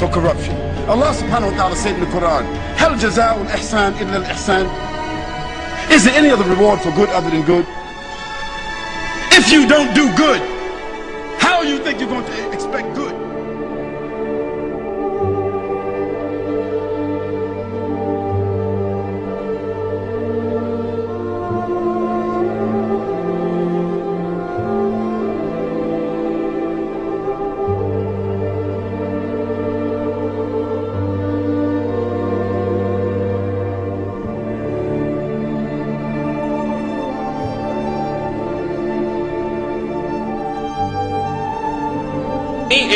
For corruption. Allah subhanahu wa ta'ala said in the Quran, Hal jaza'ul ihsan illa al-ihsan. Is there any other reward for good other than good? If you don't do good, how you think you're going to expect good?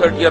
30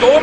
2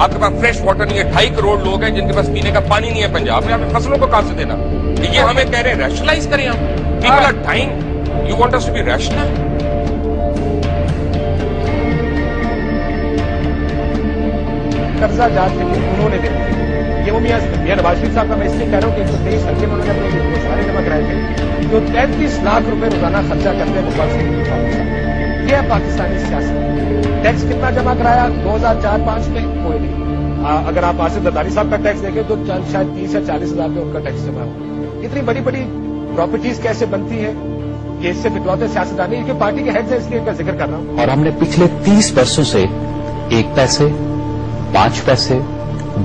آپ کے پاس fresh water نہیں ہے. 2.5 کروڑ لوگ ہیں جن کے پاس پینے کا پانی نہیں ہے پنجاب میں. آپ نے فصلوں کو کہاں سے دینا؟ یہ ہمیں کہہ رہے ہیں ریشنلائز کریں ہم. People are dying. You want us to be rational? قرضہ جات کے انہوں نے دیا. یہ وہ میاں نواز شریف صاحب کا میں اس لیے کہہ رہا ہوں کہ 123 خرچے میں انہوں نے اپنے سارے جمع کرائے تھے. جو 33 لاکھ روپے روزانہ خرچہ کرتے ہیں وہ پاکستان. یہ ہے پاکستانی سیاست. ٹیکس کتنا جمع کرایا 2004-05 میں؟ کوئی نہیں. اگر آپ آصف زرداری صاحب کا ٹیکس دیکھیں تو شاید 30 یا 40 ہزار روپے ان کا ٹیکس جمع ہو. اتنی بڑی بڑی پراپرٹیز کیسے بنتی ہے؟ یہ اس سے اکلوتے سیاستدان ان کی پارٹی کے ہیڈ سے اس لیے ان کا ذکر کر رہا ہوں. اور ہم نے پچھلے 30 برسوں سے 1 پیسے 5 پیسے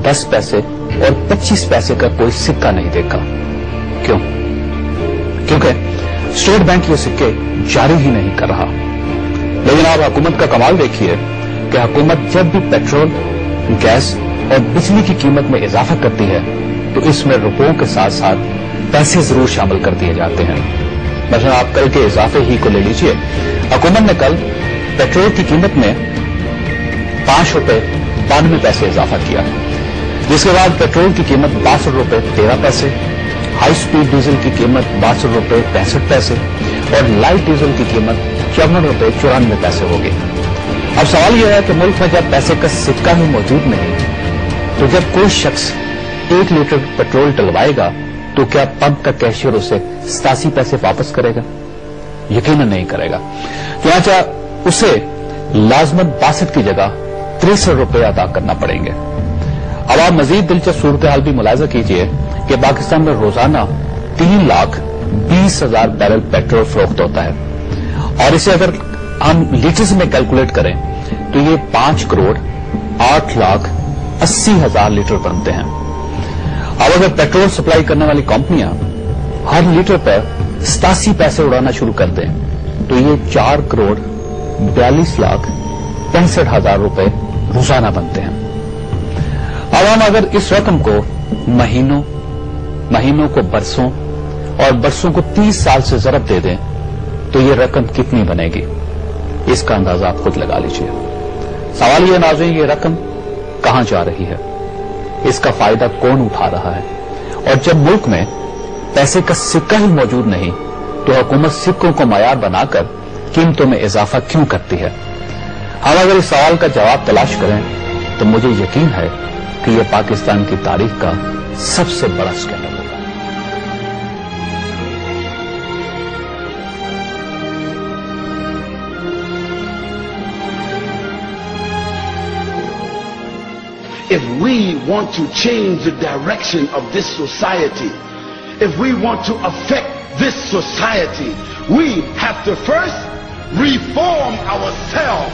10 پیسے اور 25 پیسے کا کوئی سکہ نہیں دیکھا. کیوں؟ کیونکہ اسٹیٹ بینک یہ سکے جاری ہی نہیں کر رہا. لیکن آپ حکومت کا کمال دیکھیے کہ حکومت جب بھی پیٹرول گیس اور بجلی کی قیمت میں اضافہ کرتی ہے تو اس میں روپوں کے ساتھ ساتھ پیسے ضرور شامل کر دیے جاتے ہیں. مثلا آپ کل کے اضافے ہی کو لے لیجئے. حکومت نے کل پیٹرول کی قیمت میں 5 روپے 92 پیسے اضافہ کیا، جس کے بعد پیٹرول کی قیمت 62 روپے 13 پیسے، ہائی سپیڈ ڈیزل کی قیمت 62 روپے 65 پیسے اور لائٹ ڈیزل کی قیمت 54 روپے 94 پیسے ہوگی. اب سوال یہ ہے کہ ملک میں جب پیسے کا سکہ ہی موجود نہیں تو جب کوئی شخص 1 لیٹر پیٹرول ڈلوائے گا تو کیا پمپ کا کیشیئر اسے 87 پیسے واپس کرے گا؟ یقیناً نہیں کرے گا. چنانچہ اسے لازماً 62 کی جگہ 63 روپے ادا کرنا پڑیں گے. اب آپ مزید دلچسپ صورتحال بھی ملاحظہ کیجئے کہ پاکستان میں روزانہ 3,20,000 بیرل پیٹرول فروخت ہوتا ہے اور اسے اگر ہم لیٹرز میں کیلکولیٹ کریں تو یہ 5 کروڑ 8,80,000 لیٹر بنتے ہیں. اب اگر پیٹرول سپلائی کرنے والی کمپنیاں ہر لیٹر پر 87 پیسے اڑانا شروع کر دیں تو یہ 4 کروڑ 42,65,000 روپے روزانہ بنتے ہیں. اب ہم اگر اس رقم کو مہینوں کو برسوں اور برسوں کو 30 سال سے ضرب دے دیں تو یہ رقم کتنی بنے گی؟ اس کا اندازہ آپ خود لگا لیجئے. سوال یہ ناظرین، یہ رقم کہاں جا رہی ہے؟ اس کا فائدہ کون اٹھا رہا ہے؟ اور جب ملک میں پیسے کا سکہ ہی موجود نہیں تو حکومت سکوں کو معیار بنا کر قیمتوں میں اضافہ کیوں کرتی ہے؟ ہم اگر اس سوال کا جواب تلاش کریں تو مجھے یقین ہے کہ یہ پاکستان کی تاریخ کا سب سے بڑا اسکینڈل ہوگا. If we want to change the direction of this society, if we want to affect this society, we have to first reform ourselves.